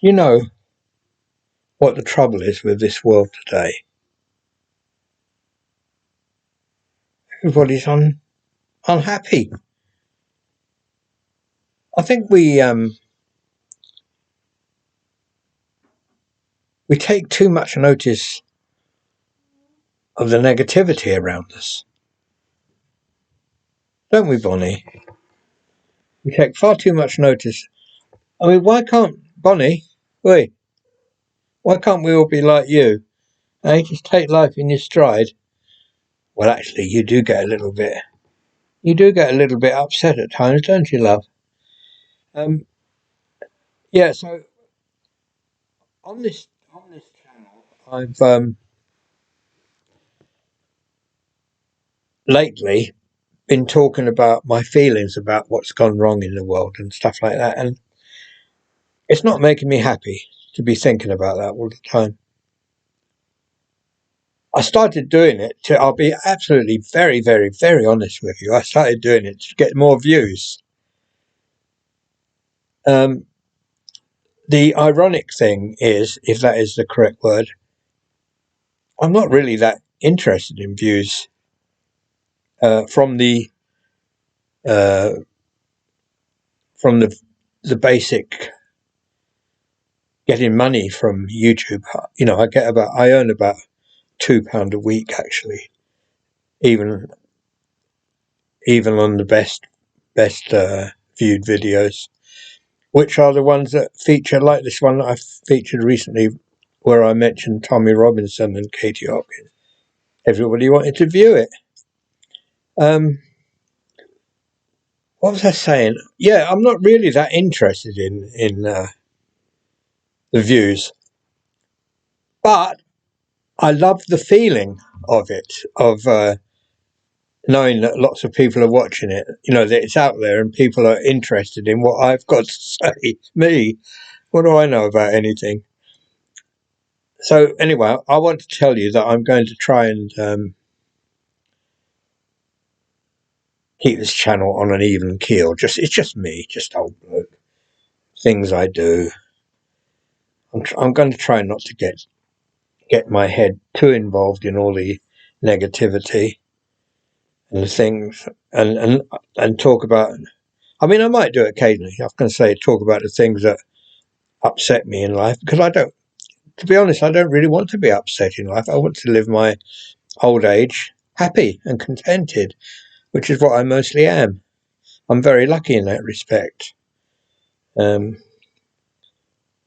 You know what the trouble is with this world today? Everybody's unhappy. I think we take too much notice of the negativity around us, don't we, Bonnie? We take far too much notice. I mean, why can't Bonnie? Wait, why can't we all be like you? Hey, just take life in your stride. Well, actually, you do get a little bit. You do get a little bit upset at times, don't you, love? Um, yeah. So on this channel, I've lately been talking about my feelings about what's gone wrong in the world and stuff like that, and it's not making me happy to be thinking about that all the time. I started doing it to, I'll be absolutely very, very, very honest with you. I started doing it to get more views. Um, the ironic thing is, if that is the correct word, I'm not really that interested in views from the uh, from the basic getting money from YouTube. You know, I earn about £2 a week actually, even on the best viewed videos, which are the ones that feature, like this one that I featured recently, where I mentioned Tommy Robinson and Katie Hopkins. Everybody wanted to view it. What was I saying? Yeah, I'm not really that interested in the views, but I love the feeling of it, of knowing that lots of people are watching it, you know, that it's out there and people are interested in what I've got to say. Me, what do I know about anything? So anyway, I want to tell you that I'm going to try and keep this channel on an even keel. It's just me, just old bloke. Things I do. I'm going to try not to get my head too involved in all the negativity and the things, and talk about. I mean, I might do it occasionally. I was going to say talk about the things that upset me in life, because I don't. To be honest, I don't really want to be upset in life. I want to live my old age happy and contented, which is what I mostly am. I'm very lucky in that respect. Um,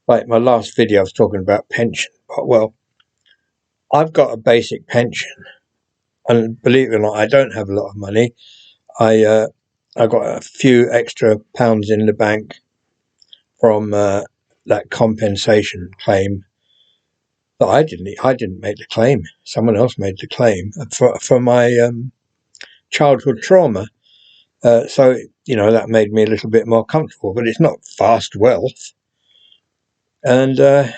like my last video, I was talking about pension. Well, I've got a basic pension, and believe it or not, I don't have a lot of money. I got a few extra pounds in the bank from that compensation claim. But I didn't make the claim. Someone else made the claim for my childhood trauma. So you know, that made me a little bit more comfortable. But it's not vast wealth, and the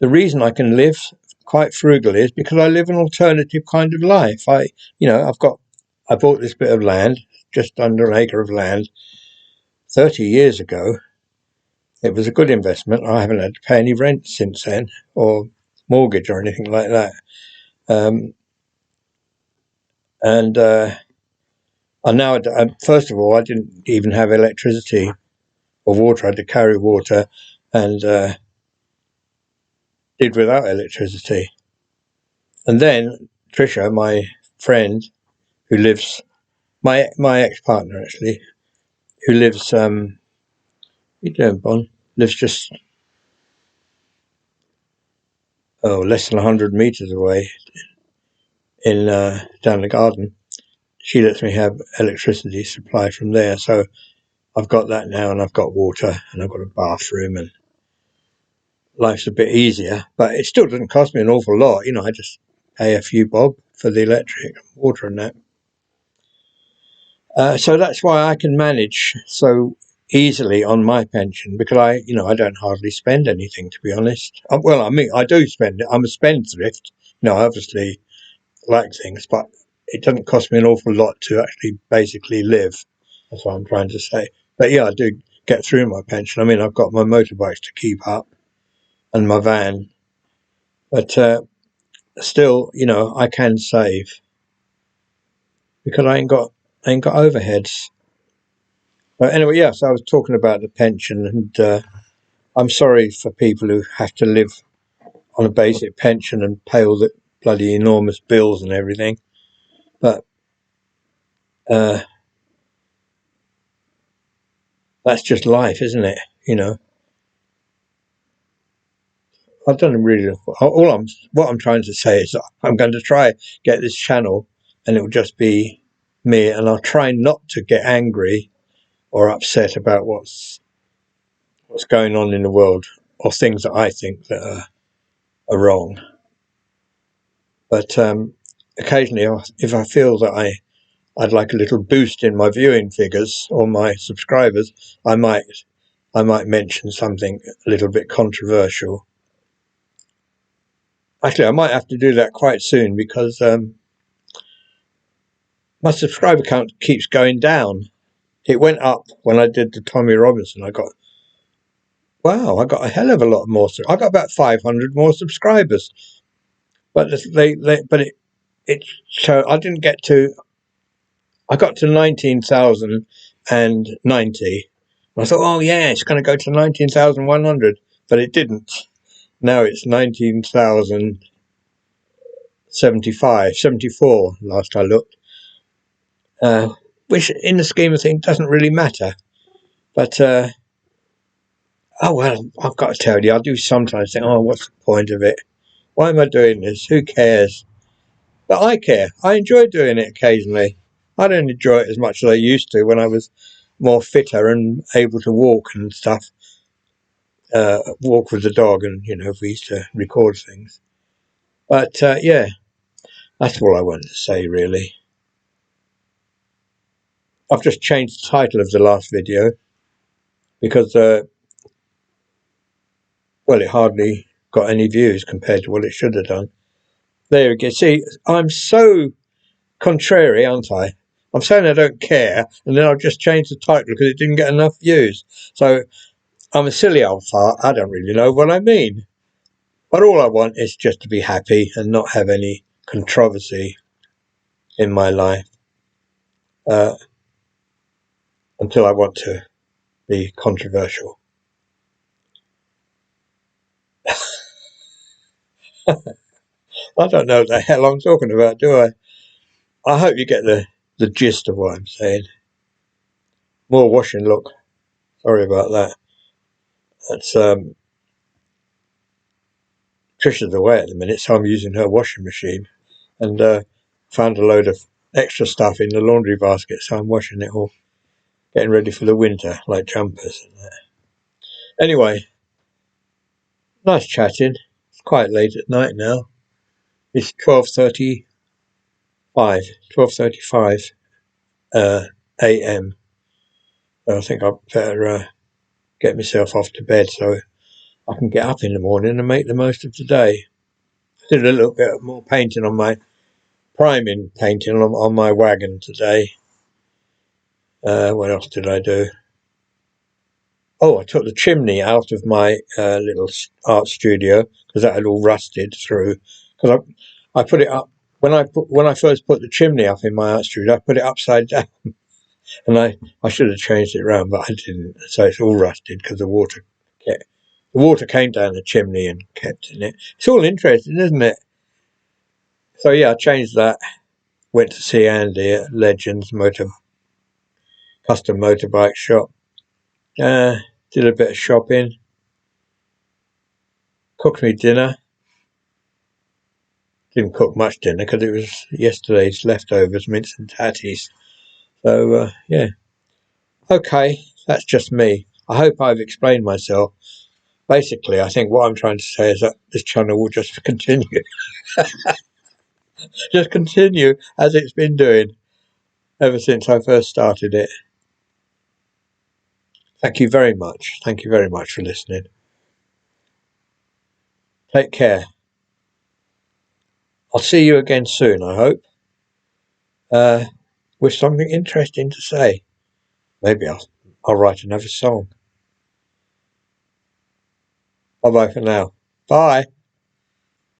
reason I can live quite frugally is because I live an alternative kind of life. I bought this bit of land, just under an acre of land, 30 years ago. It was a good investment. I haven't had to pay any rent since then, or mortgage or anything like that. Um, and now, first of all, I didn't even have electricity or water. I had to carry water, and did without electricity. And then Trisha, my friend, who lives, my ex-partner actually, who lives, you doing, Bon? Lives just less than 100 meters away in down the garden. She lets me have electricity supply from there, so I've got that now, and I've got water, and I've got a bathroom, and life's a bit easier. But it still doesn't cost me an awful lot. You know, I just pay a few bob for the electric, water, and that. So that's why I can manage so easily on my pension, because I don't hardly spend anything, to be honest. Well, I mean, I do spend it. I'm a spendthrift. I obviously like things, but it doesn't cost me an awful lot to actually basically live. That's what I'm trying to say. But yeah, I do get through my pension. I mean, I've got my motorbikes to keep up and my van, but still, you know, I can save because I ain't got overheads. But anyway, yes, I was talking about the pension, and I'm sorry for people who have to live on a basic pension and pay all the bloody enormous bills and everything. But that's just life, isn't it? You know, I don't really. What I'm trying to say is that I'm going to try get this channel, and it will just be me, and I'll try not to get angry or upset about what's going on in the world or things that I think that are wrong. But occasionally, if I feel that I'd like a little boost in my viewing figures or my subscribers, I might mention something a little bit controversial. Actually, I might have to do that quite soon because my subscriber count keeps going down. It went up when I did the Tommy Robinson. I got a hell of a lot more. I got about 500 more subscribers, but so I didn't get to. I got to 19,090. I thought, oh yeah, it's going to go to 19,100, but it didn't. Now it's 19,075, 74 last I looked, which in the scheme of things doesn't really matter. But oh well, I've got to tell you, I do sometimes think, oh, what's the point of it? Why am I doing this? Who cares? But I care. I enjoy doing it occasionally. I don't enjoy it as much as I used to when I was more fitter and able to walk and stuff. Walk with the dog, and you know, we used to record things. But yeah, that's all I wanted to say, really. I've just changed the title of the last video because, well, it hardly got any views compared to what it should have done. There you go. See, I'm so contrary, aren't I? I'm saying I don't care, and then I've just changed the title because it didn't get enough views. So I'm a silly old fart. I don't really know what I mean. But all I want is just to be happy and not have any controversy in my life until I want to be controversial. I don't know what the hell I'm talking about, do I? I hope you get the gist of what I'm saying. More washing, look. Sorry about that. That's Trisha's away at the minute, so I'm using her washing machine, and found a load of extra stuff in the laundry basket, so I'm washing it all, getting ready for the winter, like jumpers and that. Anyway, nice chatting. It's quite late at night now. It's 12:35 a.m. So I think I'd better get myself off to bed so I can get up in the morning and make the most of the day. I did a little bit more painting on my priming painting on my wagon today. What else did I do? Oh, I took the chimney out of my little art studio because that had all rusted through. Because I put it up when I first put the chimney up in my art studio. I put it upside down, and I should have changed it around, but I didn't. So it's all rusted because the water came down the chimney and kept in it. It's all interesting, isn't it? So yeah, I changed that. Went to see Andy at Legends Custom Motorbike Shop. Did a bit of shopping. Cooked me dinner. Didn't cook much dinner because it was yesterday's leftovers, mince and tatties. So yeah. Okay, that's just me. I hope I've explained myself. Basically, I think what I'm trying to say is that this channel will just continue. Just continue as it's been doing ever since I first started it. Thank you very much. Thank you very much for listening. Take care. I'll see you again soon, I hope, with something interesting to say. Maybe I'll write another song. Bye bye for now. Bye.